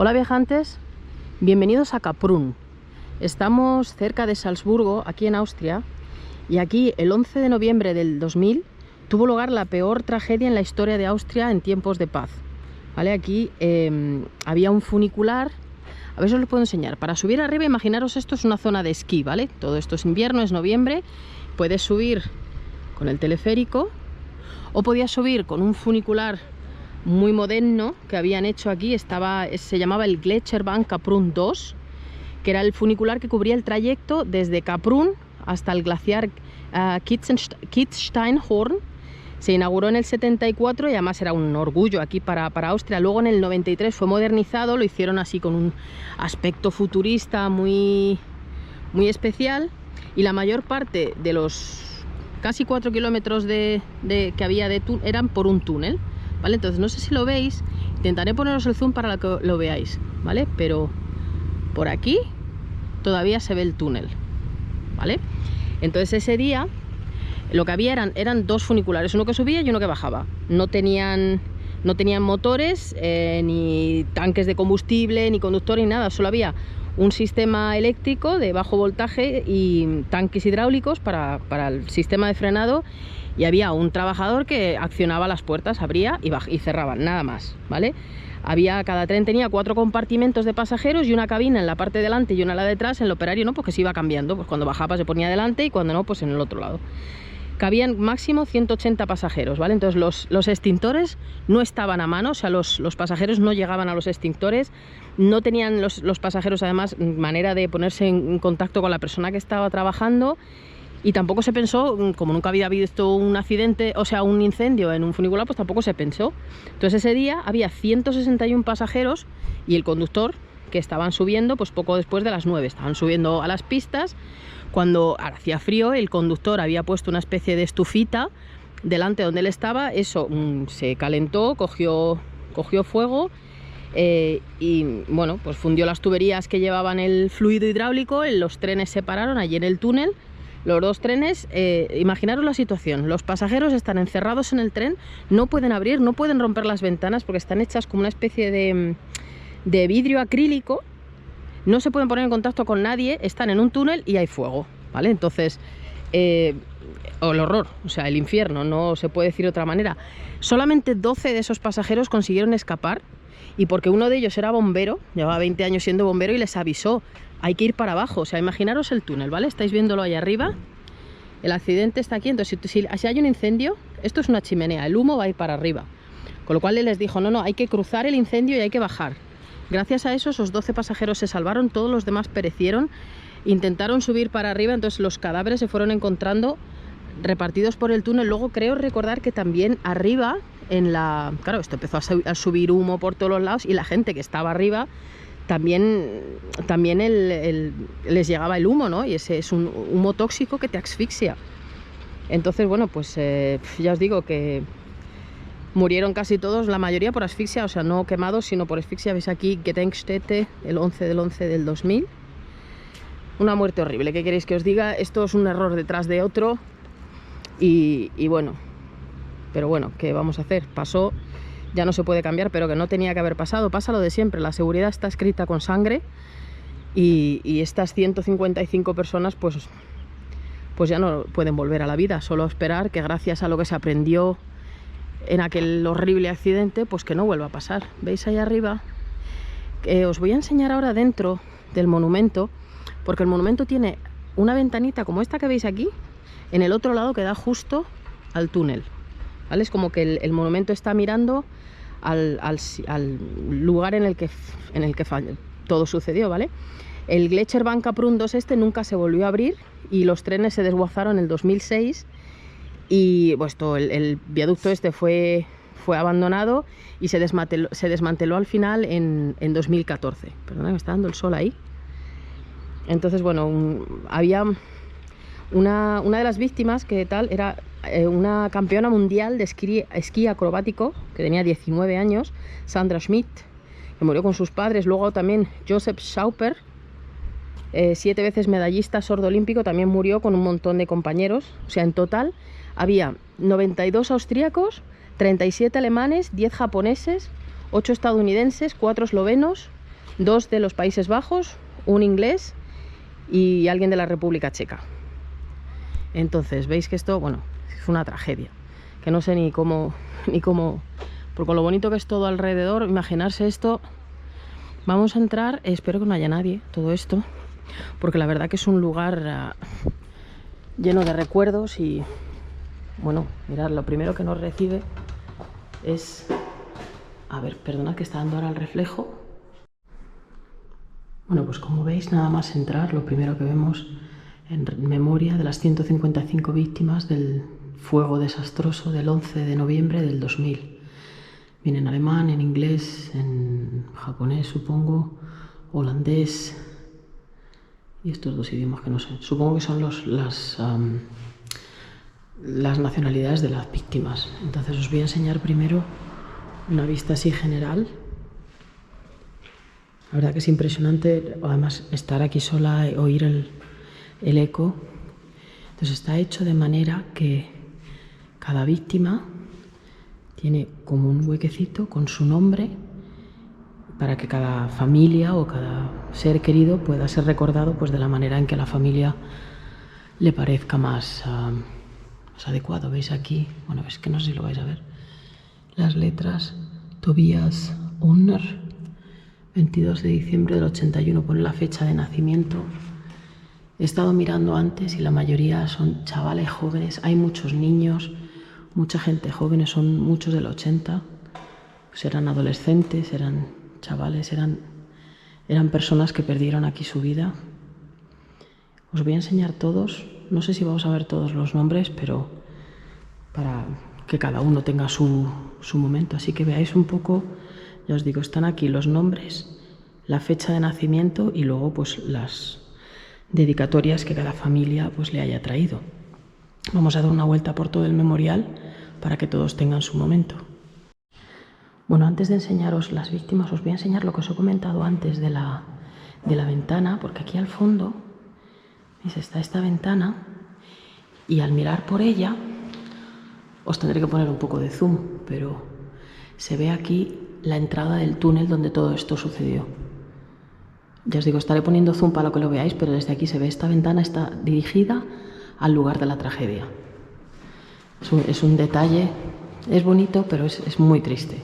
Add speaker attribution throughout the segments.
Speaker 1: Hola viajantes, bienvenidos a Kaprun. Estamos cerca de Salzburgo, aquí en Austria, y aquí el 11 de noviembre del 2000 tuvo lugar la peor tragedia en la historia de Austria en tiempos de paz. ¿Vale? Aquí había un funicular, a ver si os lo puedo enseñar. Para subir arriba, imaginaros, esto es una zona de esquí, ¿vale? Todo esto es invierno, es noviembre, puedes subir con el teleférico o podías subir con un funicular muy moderno que habían hecho aquí. Se llamaba el Gletscherbahn Kaprun 2, que era el funicular que cubría el trayecto desde Kaprun hasta el glaciar Kitzsteinhorn. Se inauguró en el 74 y además era un orgullo aquí para Austria. Luego en el 93 fue modernizado, lo hicieron así con un aspecto futurista muy especial, y la mayor parte de los casi 4 kilómetros que había eran por un túnel. ¿Vale? Entonces no sé si lo veis, intentaré poneros el zoom para que lo veáis, ¿vale? Pero por aquí todavía se ve el túnel, ¿vale? Entonces ese día lo que había eran dos funiculares, uno que subía y uno que bajaba. No tenían motores, ni tanques de combustible, ni conductor, ni nada. Solo había un sistema eléctrico de bajo voltaje y tanques hidráulicos para el sistema de frenado. Y había un trabajador que accionaba las puertas, abría y cerraba, nada más, ¿vale? Cada tren tenía 4 compartimentos de pasajeros y una cabina en la parte de delante y una en la de atrás. En el operario no, porque se iba cambiando, pues cuando bajaba se ponía delante y cuando no, pues en el otro lado. Cabían máximo 180 pasajeros, ¿vale? Entonces los extintores no estaban a mano, o sea, los pasajeros no llegaban a los extintores, no tenían los pasajeros además manera de ponerse en contacto con la persona que estaba trabajando. Y tampoco se pensó, como nunca había visto un accidente, o sea, un incendio en un funicular, pues tampoco se pensó. Entonces ese día había 161 pasajeros y el conductor, que estaban subiendo pues poco después de las 9. Estaban subiendo a las pistas. Cuando hacía frío, el conductor había puesto una especie de estufita delante donde él estaba. Eso se calentó, cogió fuego. Y bueno, pues fundió las tuberías que llevaban el fluido hidráulico. Los trenes se pararon allí en el túnel. Los dos trenes, imaginaros la situación, los pasajeros están encerrados en el tren, no pueden abrir, no pueden romper las ventanas porque están hechas como una especie de vidrio acrílico, no se pueden poner en contacto con nadie, están en un túnel y hay fuego, ¿vale? Entonces, el horror, o sea, el infierno, no se puede decir de otra manera. Solamente 12 de esos pasajeros consiguieron escapar, y porque uno de ellos era bombero, llevaba 20 años siendo bombero y les avisó: hay que ir para abajo. O sea, imaginaros el túnel, ¿vale? Estáis viéndolo ahí arriba, el accidente está aquí. Entonces si hay un incendio, esto es una chimenea, el humo va a ir para arriba, con lo cual él les dijo: no, hay que cruzar el incendio y hay que bajar. Gracias a eso esos 12 pasajeros se salvaron, todos los demás perecieron. Intentaron subir para arriba, entonces los cadáveres se fueron encontrando repartidos por el túnel. Luego creo recordar que también arriba, claro, esto empezó a subir humo por todos los lados, y la gente que estaba arriba también les llegaba el humo, ¿no? Y ese es un humo tóxico que te asfixia. Entonces, bueno, pues ya os digo que murieron casi todos, la mayoría por asfixia, o sea, no quemados, sino por asfixia. Veis aquí Gedenkstätte, el 11 del 11 del 2000. Una muerte horrible, ¿qué queréis que os diga? Esto es un error detrás de otro y bueno, pero bueno, ¿qué vamos a hacer? Pasó, ya no se puede cambiar, pero que no tenía que haber pasado. Pasa lo de siempre, la seguridad está escrita con sangre y estas 155 personas pues ya no pueden volver a la vida. Solo esperar que gracias a lo que se aprendió en aquel horrible accidente, pues que no vuelva a pasar. ¿Veis ahí arriba? Os voy a enseñar ahora dentro del monumento, porque el monumento tiene una ventanita como esta que veis aquí, en el otro lado que da justo al túnel, ¿vale? Es como que el monumento está mirando al lugar en el que todo sucedió, ¿vale? El Gletscherbahn Kaprun 2 nunca se volvió a abrir y los trenes se desguazaron en el 2006 y pues el viaducto fue abandonado y se desmanteló al final en 2014. Perdona, me está dando el sol ahí. Entonces, bueno, había una de las víctimas que era una campeona mundial de esquí acrobático que tenía 19 años, Sandra Schmidt, que murió con sus padres. Luego también Joseph Schauper, 7 veces medallista sordo olímpico, también murió con un montón de compañeros. O sea, en total había 92 austríacos, 37 alemanes, 10 japoneses, 8 estadounidenses, 4 eslovenos, 2 de los Países Bajos, un inglés y alguien de la República Checa. Entonces, veis que esto, bueno, es una tragedia, que no sé ni cómo, porque con lo bonito que es todo alrededor, imaginarse esto. Vamos a entrar, espero que no haya nadie, todo esto, porque la verdad que es un lugar lleno de recuerdos y, bueno, mirad, lo primero que nos recibe es, a ver, perdonad que está dando ahora el reflejo. Bueno, pues como veis, nada más entrar, lo primero que vemos en memoria de las 155 víctimas del fuego desastroso del 11 de noviembre del 2000. Viene en alemán, en inglés, en japonés, supongo, holandés y estos dos idiomas que no sé. Supongo que son las nacionalidades de las víctimas. Entonces os voy a enseñar primero una vista así general. La verdad que es impresionante, además, estar aquí sola y oír el eco. Entonces está hecho de manera que cada víctima tiene como un huequecito con su nombre para que cada familia o cada ser querido pueda ser recordado pues de la manera en que a la familia le parezca más adecuado. ¿Veis aquí? Bueno, es que no sé si lo vais a ver. Las letras Tobias Unner, 22 de diciembre del 81, pone la fecha de nacimiento. He estado mirando antes y la mayoría son chavales jóvenes. Hay muchos niños, mucha gente joven, son muchos del 80. Pues eran adolescentes, eran chavales, eran personas que perdieron aquí su vida. Os voy a enseñar todos, no sé si vamos a ver todos los nombres, pero para que cada uno tenga su momento. Así que veáis un poco, ya os digo, están aquí los nombres, la fecha de nacimiento y luego pues las dedicatorias que cada familia pues le haya traído. Vamos a dar una vuelta por todo el memorial para que todos tengan su momento. Bueno, antes de enseñaros las víctimas, os voy a enseñar lo que os he comentado antes de la ventana, porque aquí al fondo, ¿veis? Está esta ventana y al mirar por ella, os tendré que poner un poco de zoom, pero se ve aquí la entrada del túnel donde todo esto sucedió. Ya os digo, estaré poniendo zoom para que lo veáis, pero desde aquí se ve esta ventana, está dirigida al lugar de la tragedia. Es un detalle, es bonito, pero es muy triste.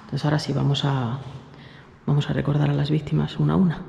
Speaker 1: Entonces ahora sí, vamos a recordar a las víctimas una a una.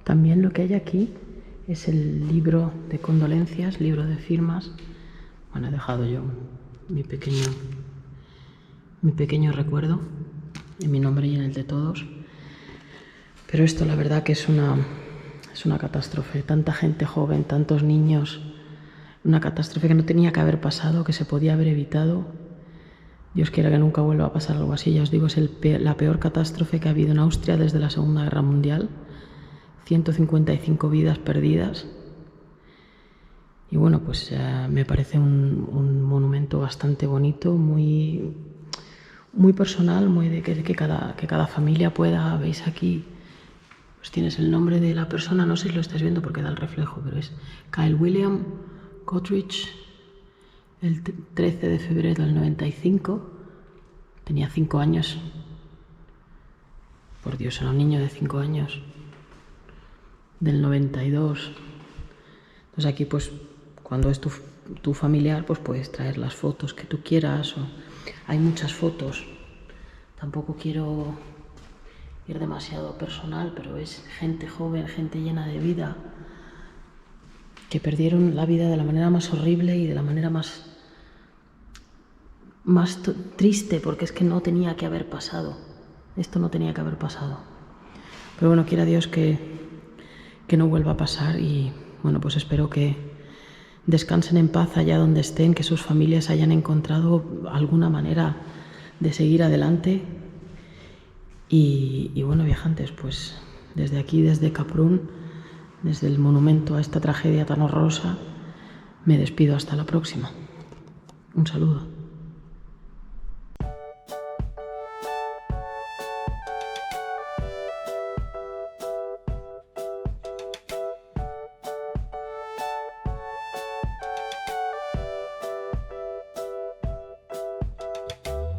Speaker 1: También lo que hay aquí es el libro de condolencias, libro de firmas. Bueno, he dejado yo mi pequeño recuerdo en mi nombre y en el de todos. Pero esto la verdad que es una catástrofe. Tanta gente joven, tantos niños. Una catástrofe que no tenía que haber pasado, que se podía haber evitado. Dios quiera que nunca vuelva a pasar algo así. Ya os digo, es la peor catástrofe que ha habido en Austria desde la Segunda Guerra Mundial. 155 vidas perdidas. Y bueno, pues me parece un monumento bastante bonito, muy personal, muy de que cada familia pueda. Veis aquí, pues tienes el nombre de la persona, no sé si lo estáis viendo porque da el reflejo, pero es Kyle William Gottridge, el 13 de febrero del 95, tenía 5 años. Por Dios, era un niño de 5 años. Del 92. Entonces aquí pues cuando es tu familiar pues puedes traer las fotos que tú quieras. Hay muchas fotos. Tampoco quiero ir demasiado personal, pero es gente joven, gente llena de vida, que perdieron la vida de la manera más horrible y de la manera más triste, porque es que no tenía que haber pasado. Esto no tenía que haber pasado. Pero bueno, quiera Dios que no vuelva a pasar y bueno, pues espero que descansen en paz allá donde estén, que sus familias hayan encontrado alguna manera de seguir adelante y bueno, viajantes, pues desde aquí, desde Kaprun, desde el monumento a esta tragedia tan horrorosa, me despido hasta la próxima. Un saludo.